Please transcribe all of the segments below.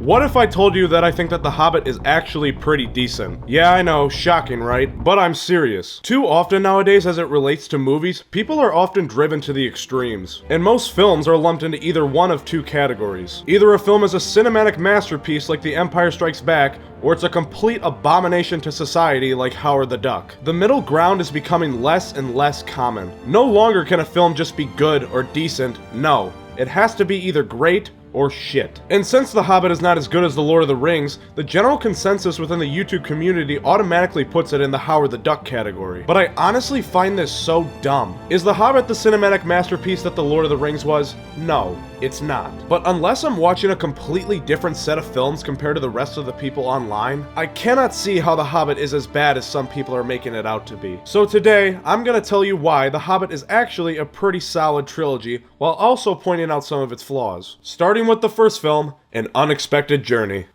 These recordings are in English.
What if I told you that I think that The Hobbit is actually pretty decent? Yeah, I know, shocking, right? But I'm serious. Too often nowadays as it relates to movies, people are often driven to the extremes. And most films are lumped into either one of two categories. Either a film is a cinematic masterpiece like The Empire Strikes Back, or it's a complete abomination to society like Howard the Duck. The middle ground is becoming less and less common. No longer can a film just be good or decent, no. It has to be either great or shit. And since The Hobbit is not as good as The Lord of the Rings, the general consensus within the YouTube community automatically puts it in the Howard the Duck category. But I honestly find this so dumb. Is The Hobbit the cinematic masterpiece that The Lord of the Rings was? No, it's not. But unless I'm watching a completely different set of films compared to the rest of the people online, I cannot see how The Hobbit is as bad as some people are making it out to be. So today, I'm gonna tell you why The Hobbit is actually a pretty solid trilogy, while also pointing out some of its flaws. Starting with the first film, An Unexpected Journey.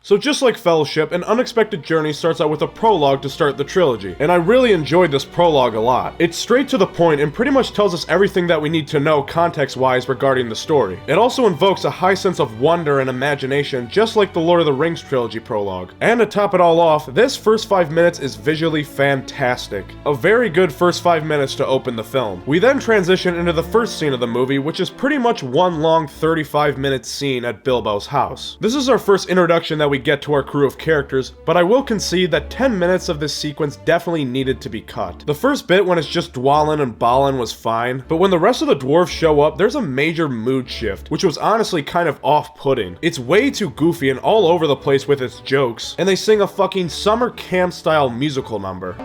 So just like Fellowship, An Unexpected Journey starts out with a prologue to start the trilogy, and I really enjoyed this prologue a lot. It's straight to the point and pretty much tells us everything that we need to know context-wise regarding the story. It also invokes a high sense of wonder and imagination, just like the Lord of the Rings trilogy prologue. And to top it all off, this first 5 minutes is visually fantastic. A very good first 5 minutes to open the film. We then transition into the first scene of the movie, which is pretty much one long 35-minute scene at Bilbo's house. This is our first introduction that we get to our crew of characters, but I will concede that 10 minutes of this sequence definitely needed to be cut. The first bit when it's just Dwalin and Balin was fine, but when the rest of the dwarves show up, there's a major mood shift, which was honestly kind of off-putting. It's way too goofy and all over the place with its jokes, and they sing a fucking summer camp-style musical number.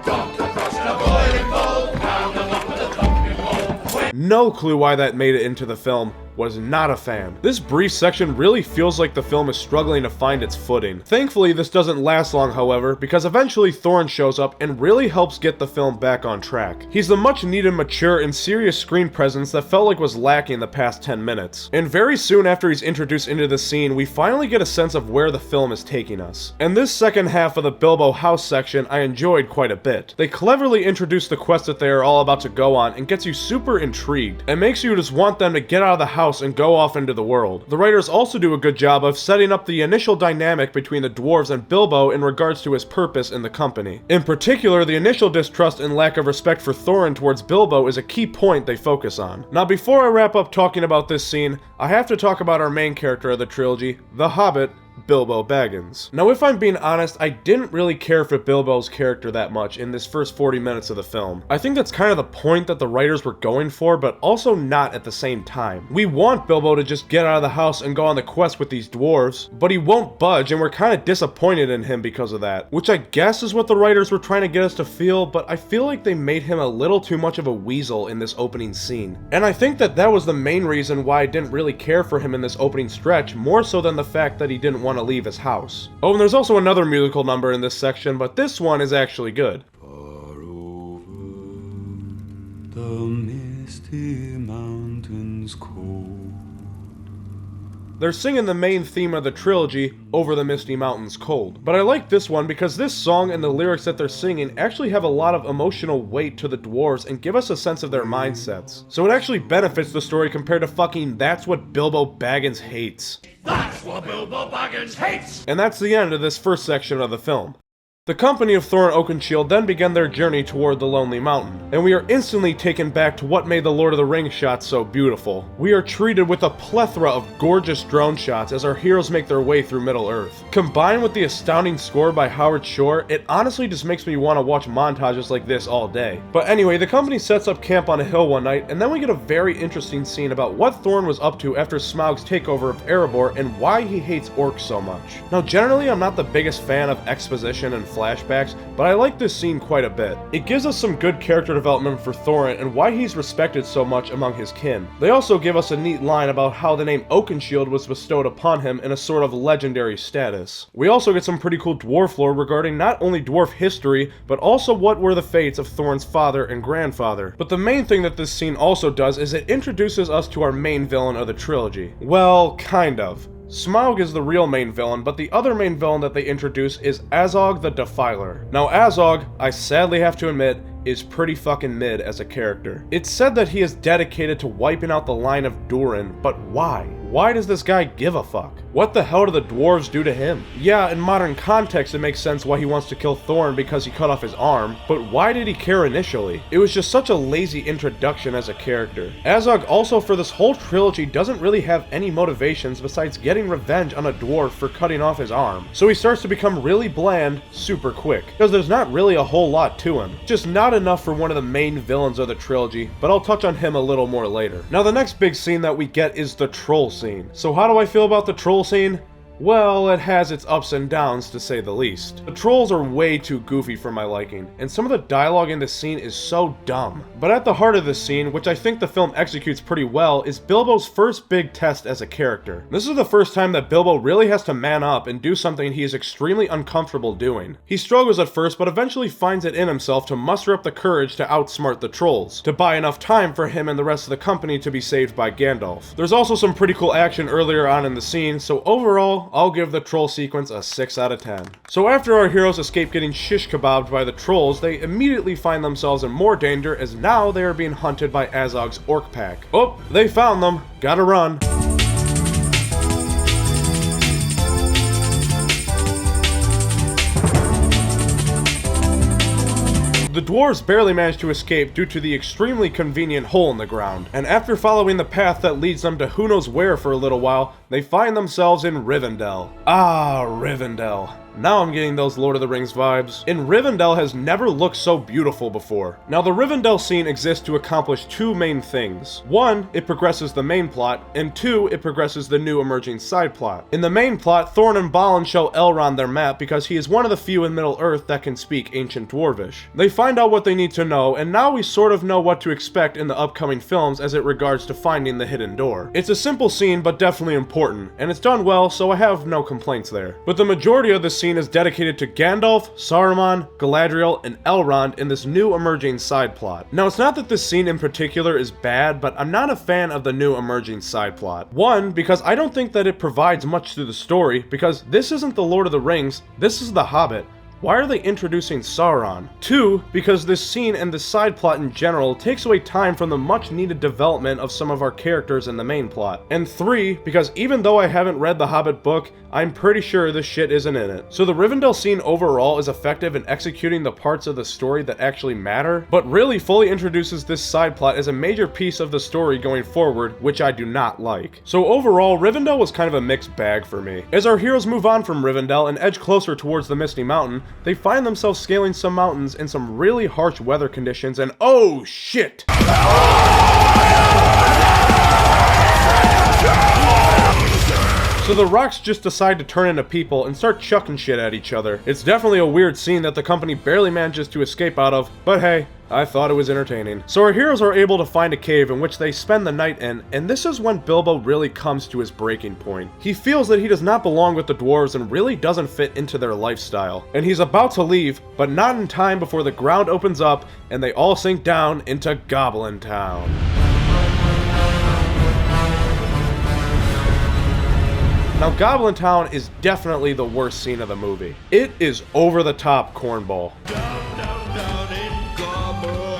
No clue why that made it into the film. Was not a fan. This brief section really feels like the film is struggling to find its footing. Thankfully, this doesn't last long, however, because eventually Thorin shows up and really helps get the film back on track. He's the much needed mature and serious screen presence that felt like was lacking the past 10 minutes. And very soon after he's introduced into the scene, we finally get a sense of where the film is taking us. And this second half of the Bilbo house section I enjoyed quite a bit. They cleverly introduce the quest that they are all about to go on and gets you super intrigued, and makes you just want them to get out of the house and go off into the world. The writers also do a good job of setting up the initial dynamic between the dwarves and Bilbo in regards to his purpose in the company. In particular, the initial distrust and lack of respect for Thorin towards Bilbo is a key point they focus on. Now before I wrap up talking about this scene, I have to talk about our main character of the trilogy, the Hobbit, Bilbo Baggins. Now if I'm being honest, I didn't really care for Bilbo's character that much in this first 40 minutes of the film. I think that's kind of the point that the writers were going for, but also not at the same time. We want Bilbo to just get out of the house and go on the quest with these dwarves, but he won't budge and we're kind of disappointed in him because of that, which I guess is what the writers were trying to get us to feel, but I feel like they made him a little too much of a weasel in this opening scene. And I think that that was the main reason why I didn't really care for him in this opening stretch, more so than the fact that he didn't want to leave his house. Oh, and there's also another musical number in this section, but this one is actually good. Far over the misty mountains cold. They're singing the main theme of the trilogy, Over the Misty Mountains Cold. But I like this one because this song and the lyrics that they're singing actually have a lot of emotional weight to the dwarves and give us a sense of their mindsets. So it actually benefits the story compared to fucking That's What Bilbo Baggins Hates. That's what Bilbo Baggins hates! And that's the end of this first section of the film. The company of Thorin Oakenshield then began their journey toward the Lonely Mountain, and we are instantly taken back to what made the Lord of the Rings shots so beautiful. We are treated with a plethora of gorgeous drone shots as our heroes make their way through Middle-earth. Combined with the astounding score by Howard Shore, it honestly just makes me want to watch montages like this all day. But anyway, the company sets up camp on a hill one night, and then we get a very interesting scene about what Thorin was up to after Smaug's takeover of Erebor and why he hates orcs so much. Now generally I'm not the biggest fan of exposition and flashbacks, but I like this scene quite a bit. It gives us some good character development for Thorin and why he's respected so much among his kin. They also give us a neat line about how the name Oakenshield was bestowed upon him in a sort of legendary status. We also get some pretty cool dwarf lore regarding not only dwarf history, but also what were the fates of Thorin's father and grandfather. But the main thing that this scene also does is it introduces us to our main villain of the trilogy. Well, kind of. Smaug is the real main villain, but the other main villain that they introduce is Azog the Defiler. Now Azog, I sadly have to admit, is pretty fucking mid as a character. It's said that he is dedicated to wiping out the line of Durin, but why? Why does this guy give a fuck? What the hell do the dwarves do to him? Yeah, in modern context it makes sense why he wants to kill Thorin because he cut off his arm, but why did he care initially? It was just such a lazy introduction as a character. Azog also for this whole trilogy doesn't really have any motivations besides getting revenge on a dwarf for cutting off his arm. So he starts to become really bland super quick, because there's not really a whole lot to him. Just not enough for one of the main villains of the trilogy, but I'll touch on him a little more later. Now the next big scene that we get is the troll scene. So how do I feel about the troll scene? Well, it has its ups and downs to say the least. The trolls are way too goofy for my liking, and some of the dialogue in this scene is so dumb. But at the heart of this scene, which I think the film executes pretty well, is Bilbo's first big test as a character. This is the first time that Bilbo really has to man up and do something he is extremely uncomfortable doing. He struggles at first, but eventually finds it in himself to muster up the courage to outsmart the trolls, to buy enough time for him and the rest of the company to be saved by Gandalf. There's also some pretty cool action earlier on in the scene, so overall, I'll give the troll sequence a 6 out of 10. So after our heroes escape getting shish kebabbed by the trolls, they immediately find themselves in more danger as now they are being hunted by Azog's orc pack. Oh, they found them. Gotta run. The dwarves barely manage to escape due to the extremely convenient hole in the ground, and after following the path that leads them to who knows where for a little while, they find themselves in Rivendell. Ah, Rivendell. Now I'm getting those Lord of the Rings vibes. And Rivendell has never looked so beautiful before. Now the Rivendell scene exists to accomplish two main things. One, it progresses the main plot, and two, it progresses the new emerging side plot. In the main plot, Thorin and Balin show Elrond their map because he is one of the few in Middle-earth that can speak ancient Dwarvish. They find out what they need to know, and now we sort of know what to expect in the upcoming films as it regards to finding the hidden door. It's a simple scene, but definitely important, and it's done well, so I have no complaints there. But the majority of the scene is dedicated to Gandalf, Saruman, Galadriel, and Elrond in this new emerging side plot. Now, it's not that this scene in particular is bad, but I'm not a fan of the new emerging side plot. One, because I don't think that it provides much to the story, because this isn't the Lord of the Rings, this is the Hobbit. Why are they introducing Sauron? Two, because this scene and the side plot in general takes away time from the much needed development of some of our characters in the main plot. And three, because even though I haven't read the Hobbit book, I'm pretty sure this shit isn't in it. So the Rivendell scene overall is effective in executing the parts of the story that actually matter, but really fully introduces this side plot as a major piece of the story going forward, which I do not like. So overall, Rivendell was kind of a mixed bag for me. As our heroes move on from Rivendell and edge closer towards the Misty Mountain, they find themselves scaling some mountains in some really harsh weather conditions, and oh shit! So the rocks just decide to turn into people and start chucking shit at each other. It's definitely a weird scene that the company barely manages to escape out of, but hey, I thought it was entertaining. So our heroes are able to find a cave in which they spend the night in, and this is when Bilbo really comes to his breaking point. He feels that he does not belong with the dwarves and really doesn't fit into their lifestyle. And he's about to leave, but not in time before the ground opens up and they all sink down into Goblin Town. Now, Goblin Town is definitely the worst scene of the movie. It is over-the-top cornball. Down, down, down in Goblin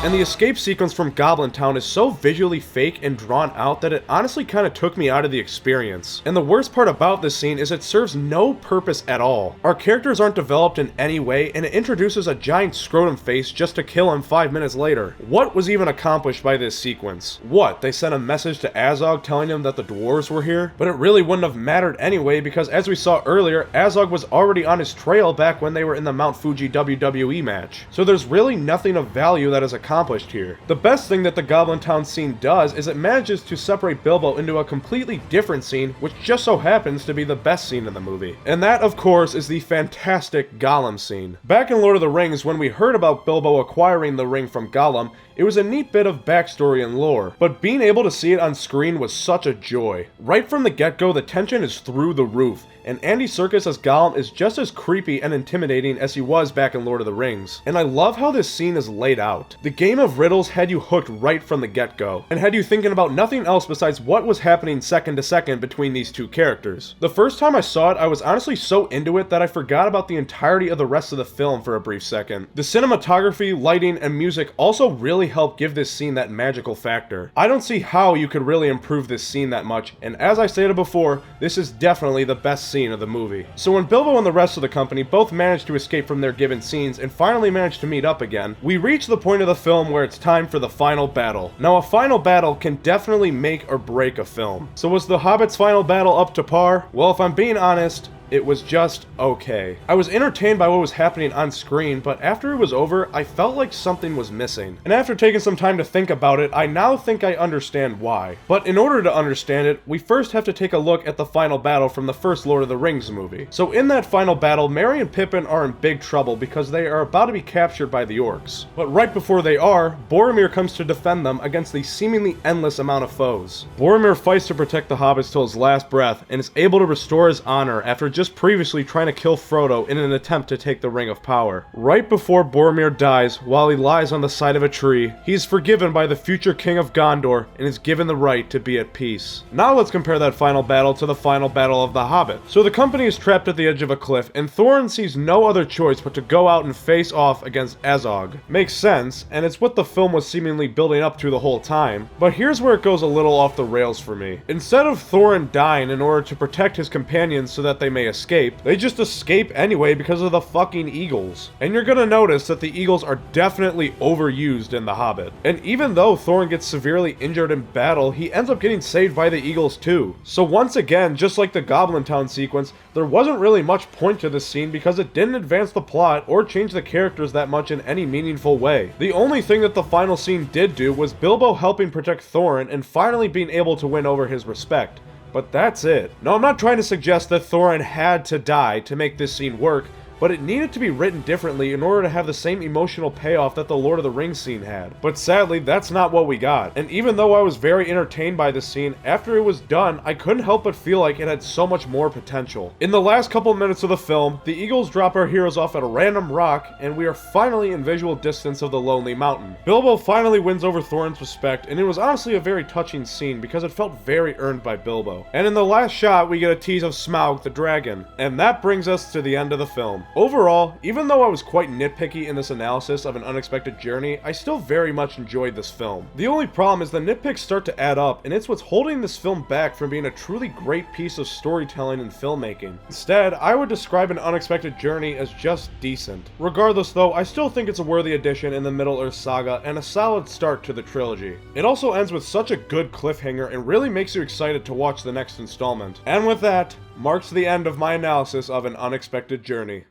And the escape sequence from Goblin Town is so visually fake and drawn out that it honestly kind of took me out of the experience. And the worst part about this scene is it serves no purpose at all. Our characters aren't developed in any way, and it introduces a giant scrotum face just to kill him 5 minutes later. What was even accomplished by this sequence? What, they sent a message to Azog telling him that the dwarves were here? But it really wouldn't have mattered anyway, because as we saw earlier, Azog was already on his trail back when they were in the Mount Fuji WWE match. So there's really nothing of value that is accomplished here. The best thing that the Goblin Town scene does is it manages to separate Bilbo into a completely different scene, which just so happens to be the best scene in the movie. And that, of course, is the fantastic Gollum scene. Back in Lord of the Rings, when we heard about Bilbo acquiring the ring from Gollum, it was a neat bit of backstory and lore, but being able to see it on screen was such a joy. Right from the get-go, the tension is through the roof, and Andy Serkis as Gollum is just as creepy and intimidating as he was back in Lord of the Rings. And I love how this scene is laid out. The game of riddles had you hooked right from the get-go, and had you thinking about nothing else besides what was happening second to second between these two characters. The first time I saw it, I was honestly so into it that I forgot about the entirety of the rest of the film for a brief second. The cinematography, lighting, and music also really help give this scene that magical factor. I don't see how you could really improve this scene that much, and as I stated before, this is definitely the best scene of the movie. So when Bilbo and the rest of the company both manage to escape from their given scenes and finally manage to meet up again, we reach the point of the film where it's time for the final battle. Now, a final battle can definitely make or break a film. So was The Hobbit's final battle up to par? Well, if I'm being honest, it was just okay. I was entertained by what was happening on screen, but after it was over, I felt like something was missing. And after taking some time to think about it, I now think I understand why. But in order to understand it, we first have to take a look at the final battle from the first Lord of the Rings movie. So in that final battle, Merry and Pippin are in big trouble because they are about to be captured by the orcs. But right before they are, Boromir comes to defend them against the seemingly endless amount of foes. Boromir fights to protect the hobbits till his last breath, and is able to restore his honor after just previously trying to kill Frodo in an attempt to take the Ring of Power. Right before Boromir dies, while he lies on the side of a tree, he is forgiven by the future King of Gondor and is given the right to be at peace. Now let's compare that final battle to the final battle of the Hobbit. So the company is trapped at the edge of a cliff, and Thorin sees no other choice but to go out and face off against Azog. Makes sense, and it's what the film was seemingly building up to the whole time, but here's where it goes a little off the rails for me. Instead of Thorin dying in order to protect his companions so that they may escape, they just escape anyway because of the fucking eagles. And you're gonna notice that the eagles are definitely overused in The Hobbit. And even though Thorin gets severely injured in battle, he ends up getting saved by the eagles too. So once again, just like the Goblin Town sequence, there wasn't really much point to this scene because it didn't advance the plot or change the characters that much in any meaningful way. The only thing that the final scene did do was Bilbo helping protect Thorin and finally being able to win over his respect. But that's it. Now, I'm not trying to suggest that Thorin had to die to make this scene work, but it needed to be written differently in order to have the same emotional payoff that the Lord of the Rings scene had. But sadly, that's not what we got. And even though I was very entertained by this scene, after it was done, I couldn't help but feel like it had so much more potential. In the last couple minutes of the film, the eagles drop our heroes off at a random rock, and we are finally in visual distance of the Lonely Mountain. Bilbo finally wins over Thorin's respect, and it was honestly a very touching scene because it felt very earned by Bilbo. And in the last shot, we get a tease of Smaug the dragon. And that brings us to the end of the film. Overall, even though I was quite nitpicky in this analysis of An Unexpected Journey, I still very much enjoyed this film. The only problem is the nitpicks start to add up, and it's what's holding this film back from being a truly great piece of storytelling and filmmaking. Instead, I would describe An Unexpected Journey as just decent. Regardless though, I still think it's a worthy addition in the Middle-earth saga and a solid start to the trilogy. It also ends with such a good cliffhanger and really makes you excited to watch the next installment. And with that, marks the end of my analysis of An Unexpected Journey.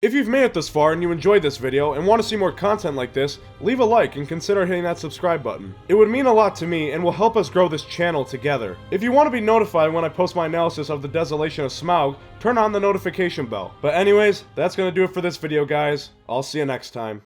If you've made it this far and you enjoyed this video and want to see more content like this, leave a like and consider hitting that subscribe button. It would mean a lot to me and will help us grow this channel together. If you want to be notified when I post my analysis of The Desolation of Smaug, turn on the notification bell. But anyways, that's gonna do it for this video, guys. I'll see you next time.